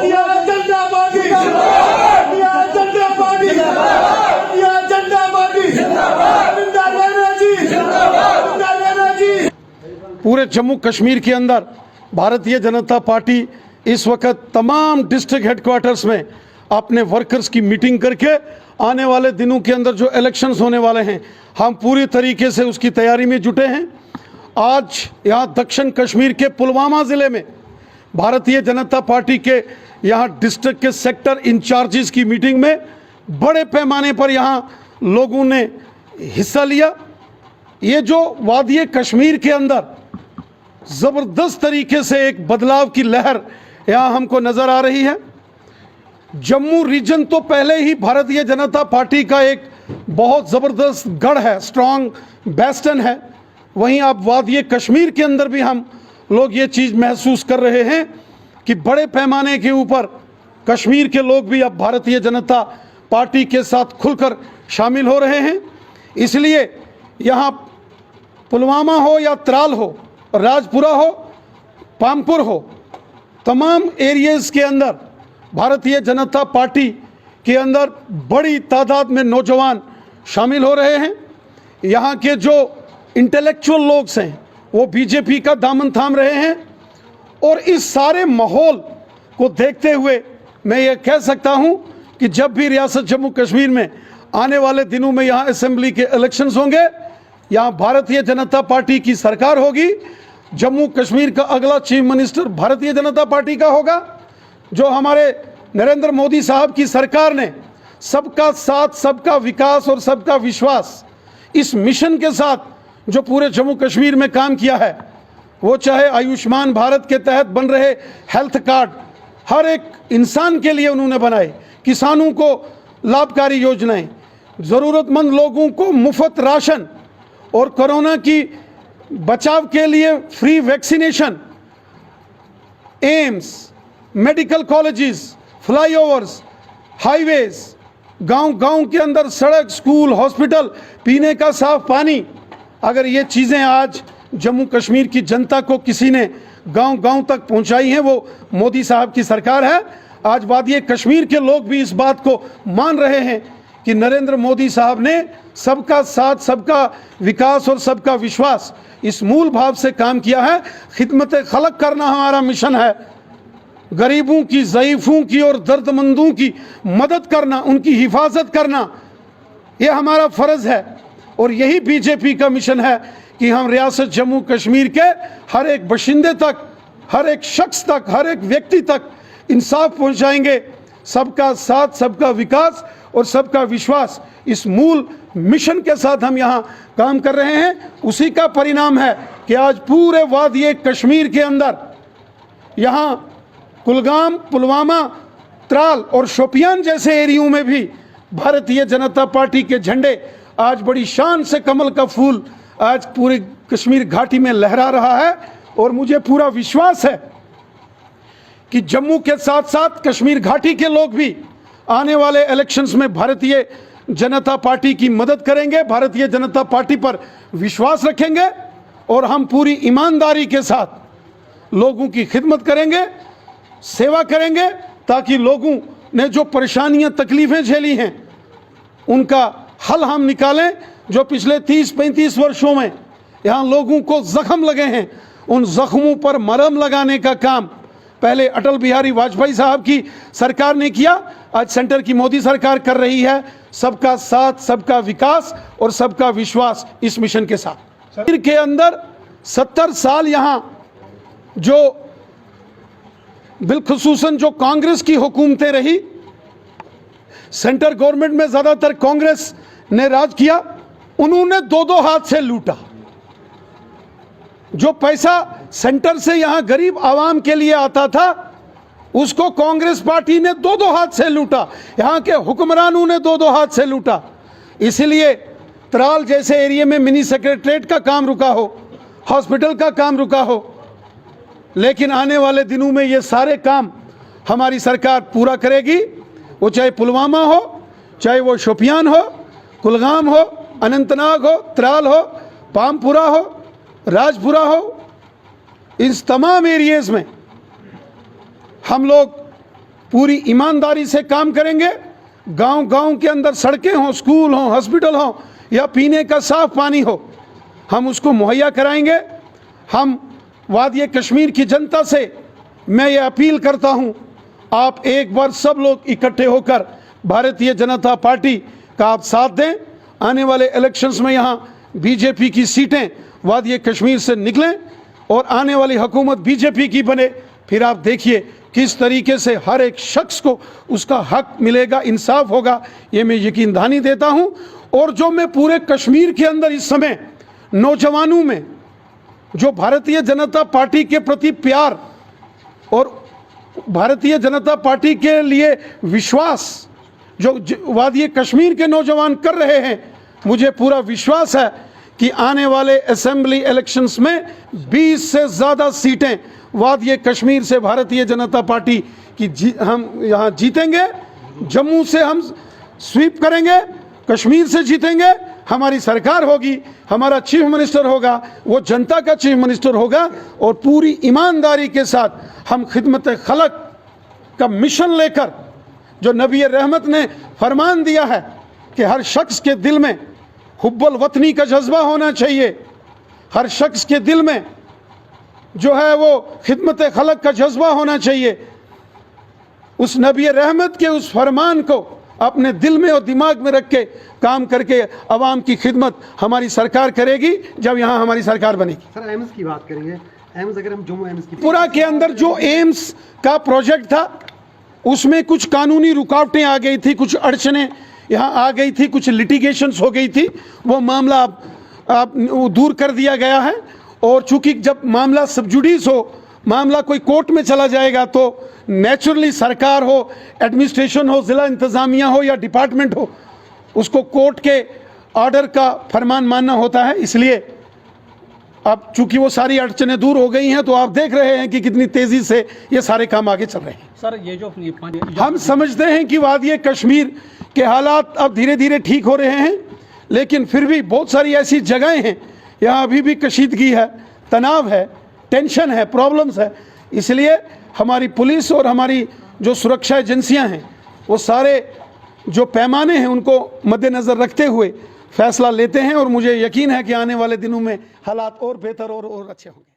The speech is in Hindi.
इंडिया जनता पार्टी इंडिया जनता पार्टी इंडिया जनता पार्टी जिंदाबाद जी जिंदाबाद जी। पूरे जम्मू कश्मीर के अंदर भारतीय जनता पार्टी इस वक्त तमाम डिस्ट्रिक्ट हेडक्वार्टर्स में अपने वर्कर्स की मीटिंग करके आने वाले दिनों के अंदर जो इलेक्शंस होने वाले हैं हम पूरी तरीके से उसकी तैयारी में जुटे हैं। आज यहाँ दक्षिण कश्मीर के पुलवामा ज़िले में भारतीय जनता पार्टी के यहाँ डिस्ट्रिक्ट के सेक्टर इंचार्जेस की मीटिंग में बड़े पैमाने पर यहाँ लोगों ने हिस्सा लिया। ये जो वादी कश्मीर के अंदर ज़बरदस्त तरीके से एक बदलाव की लहर यहाँ हमको नज़र आ रही है। जम्मू रीजन तो पहले ही भारतीय जनता पार्टी का एक बहुत ज़बरदस्त गढ़ है, स्ट्रॉन्ग बेस्टन है। वहीं अब वादी कश्मीर के अंदर भी हम लोग ये चीज़ महसूस कर रहे हैं कि बड़े पैमाने के ऊपर कश्मीर के लोग भी अब भारतीय जनता पार्टी के साथ खुलकर शामिल हो रहे हैं। इसलिए यहाँ पुलवामा हो या त्राल हो, राजपुरा हो, पामपुर हो, तमाम एरियाज़ के अंदर भारतीय जनता पार्टी के अंदर बड़ी तादाद में नौजवान शामिल हो रहे हैं। यहाँ के जो इंटेलेक्चुअल लोग हैं वो बीजेपी का दामन थाम रहे हैं। और इस सारे माहौल को देखते हुए मैं ये कह सकता हूँ कि जब भी रियासत जम्मू कश्मीर में आने वाले दिनों में यहाँ असेंबली के इलेक्शंस होंगे, यहाँ भारतीय जनता पार्टी की सरकार होगी, जम्मू कश्मीर का अगला chief minister Bharatiya Janata party का होगा। जो हमारे नरेंद्र मोदी साहब की सरकार ने सबका साथ, सबका विकास और सबका विश्वास इस मिशन के साथ जो पूरे जम्मू कश्मीर में काम किया है, वो चाहे आयुष्मान भारत के तहत बन रहे हेल्थ कार्ड हर एक इंसान के लिए उन्होंने बनाए, किसानों को लाभकारी योजनाएं, ज़रूरतमंद लोगों को मुफ्त राशन और कोरोना की बचाव के लिए free vaccination, AIIMS, medical colleges, flyovers, highways, गांव-गांव के अंदर सड़क, स्कूल, हॉस्पिटल, पीने का साफ पानी। अगर ये चीज़ें आज जम्मू कश्मीर की जनता को किसी ने गांव-गांव तक पहुंचाई हैं, वो मोदी साहब की सरकार है। आज वादी कश्मीर के लोग भी इस बात को मान रहे हैं कि नरेंद्र मोदी साहब ने सबका साथ, सबका विकास और सबका विश्वास इस मूल भाव से काम किया है। खिदमत खलक करना हमारा मिशन है। गरीबों की, ज़ईफ़ों की और दर्दमंदों की मदद करना, उनकी हिफाजत करना, ये हमारा फ़र्ज़ है। और यही बीजेपी का मिशन है कि हम रियासत जम्मू कश्मीर के हर एक बशिंदे तक, हर एक शख्स तक, हर एक व्यक्ति तक इंसाफ पहुंचाएंगे। सबका साथ, सबका विकास और सबका विश्वास, इस मूल मिशन के साथ हम यहाँ काम कर रहे हैं। उसी का परिणाम है कि आज पूरे वादी कश्मीर के अंदर यहाँ कुलगाम, पुलवामा, त्राल और शोपियान जैसे एरियों में भी भारतीय जनता पार्टी के झंडे आज बड़ी शान से, कमल का फूल आज पूरी कश्मीर घाटी में लहरा रहा है। और मुझे पूरा विश्वास है कि जम्मू के साथ साथ कश्मीर घाटी के लोग भी आने वाले इलेक्शंस में भारतीय जनता पार्टी की मदद करेंगे, भारतीय जनता पार्टी पर विश्वास रखेंगे और हम पूरी ईमानदारी के साथ लोगों की खिदमत करेंगे, सेवा करेंगे, ताकि लोगों ने जो परेशानियां, तकलीफ़ें झेली हैं उनका हल हम निकालें। जो पिछले 30-35 वर्षों में यहाँ लोगों को ज़ख्म लगे हैं, उन ज़ख्मों पर मरहम लगाने का काम पहले अटल बिहारी वाजपेयी साहब की सरकार ने किया, आज सेंटर की मोदी सरकार कर रही है। सबका साथ, सबका विकास और सबका विश्वास इस मिशन के साथ। के अंदर 70 साल यहाँ जो बिलखुसूसन जो कांग्रेस की हुकूमतें रही, सेंटर गवर्नमेंट में ज़्यादातर कांग्रेस ने राज किया, उन्होंने दो हाथ से लूटा। जो पैसा सेंटर से यहाँ गरीब आवाम के लिए आता था, उसको कांग्रेस पार्टी ने दो हाथ से लूटा, यहाँ के हुक्मरानों ने दो हाथ से लूटा। इसलिए त्राल जैसे एरिया में मिनी सेक्रेटरीट का काम रुका हो, हॉस्पिटल का काम रुका हो, लेकिन आने वाले दिनों में ये सारे काम हमारी सरकार पूरा करेगी। वो चाहे पुलवामा हो, चाहे वो शोपियान हो, कुलगाम हो, अनंतनाग हो, त्राल हो, पामपुरा हो, राजपुरा हो, इस तमाम एरियाज़ में हम लोग पूरी ईमानदारी से काम करेंगे। गांव-गांव के अंदर सड़कें हों, स्कूल हों, हॉस्पिटल हों या पीने का साफ पानी हो, हम उसको मुहैया कराएंगे। हम वादी कश्मीर की जनता से मैं ये अपील करता हूँ, आप एक बार सब लोग इकट्ठे होकर भारतीय जनता पार्टी का आप साथ दें। आने वाले इलेक्शंस में यहाँ बीजेपी की सीटें वादी कश्मीर से निकलें और आने वाली हुकूमत बीजेपी की बने। फिर आप देखिए किस तरीके से हर एक शख्स को उसका हक मिलेगा, इंसाफ होगा, ये मैं यकीन दहानी देता हूँ। और जो मैं पूरे कश्मीर के अंदर इस समय नौजवानों में जो भारतीय जनता पार्टी के प्रति प्यार और भारतीय जनता पार्टी के लिए विश्वास जो वादी कश्मीर के नौजवान कर रहे हैं, मुझे पूरा विश्वास है कि आने वाले असेंबली इलेक्शंस में 20 से ज़्यादा सीटें वादी कश्मीर से भारतीय जनता पार्टी की हम यहाँ जीतेंगे। जम्मू से हम स्वीप करेंगे, कश्मीर से जीतेंगे, हमारी सरकार होगी, हमारा चीफ मिनिस्टर होगा, वो जनता का चीफ मिनिस्टर होगा और पूरी ईमानदारी के साथ हम खिदमत खलक का मिशन लेकर जो नबी रहमत ने फरमान दिया है कि हर शख्स के दिल में हुब्बुल वतनी का जज्बा होना चाहिए, हर शख्स के दिल में जो है वो खिदमत खलक का जज्बा होना चाहिए। उस नबी रहमत के उस फरमान को अपने दिल में और दिमाग में रख के काम करके अवाम की खिदमत हमारी सरकार करेगी जब यहाँ हमारी सरकार बनेगी। सर एम्स की बात करेंगे, एम्स अगर हम जम्मू एम्स की पूरा के अंदर जो एम्स का प्रोजेक्ट था उसमें कुछ कानूनी रुकावटें आ गई थी, कुछ अड़चनें यहाँ आ गई थी, कुछ लिटिगेशंस हो गई थी, वो मामला अब दूर कर दिया गया है। और चूंकि जब मामला सबजुडिस हो, मामला कोई कोर्ट में चला जाएगा तो नेचुरली सरकार हो, एडमिनिस्ट्रेशन हो, ज़िला इंतज़ामिया हो या डिपार्टमेंट हो, उसको कोर्ट के ऑर्डर का फरमान मानना होता है। इसलिए अब चूंकि वो सारी अड़चनें दूर हो गई हैं तो आप देख रहे हैं कि कितनी तेज़ी से ये सारे काम आगे चल रहे हैं। सर ये जो हम समझते हैं कि वादी कश्मीर के हालात अब धीरे धीरे ठीक हो रहे हैं, लेकिन फिर भी बहुत सारी ऐसी जगहें हैं यहाँ अभी भी कशीदगी है, तनाव है, टेंशन है, प्रॉब्लम्स है। इसलिए हमारी पुलिस और हमारी जो सुरक्षा एजेंसियां हैं वो सारे जो पैमाने हैं उनको मद्देनज़र रखते हुए फैसला लेते हैं और मुझे यकीन है कि आने वाले दिनों में हालात और बेहतर और अच्छे होंगे।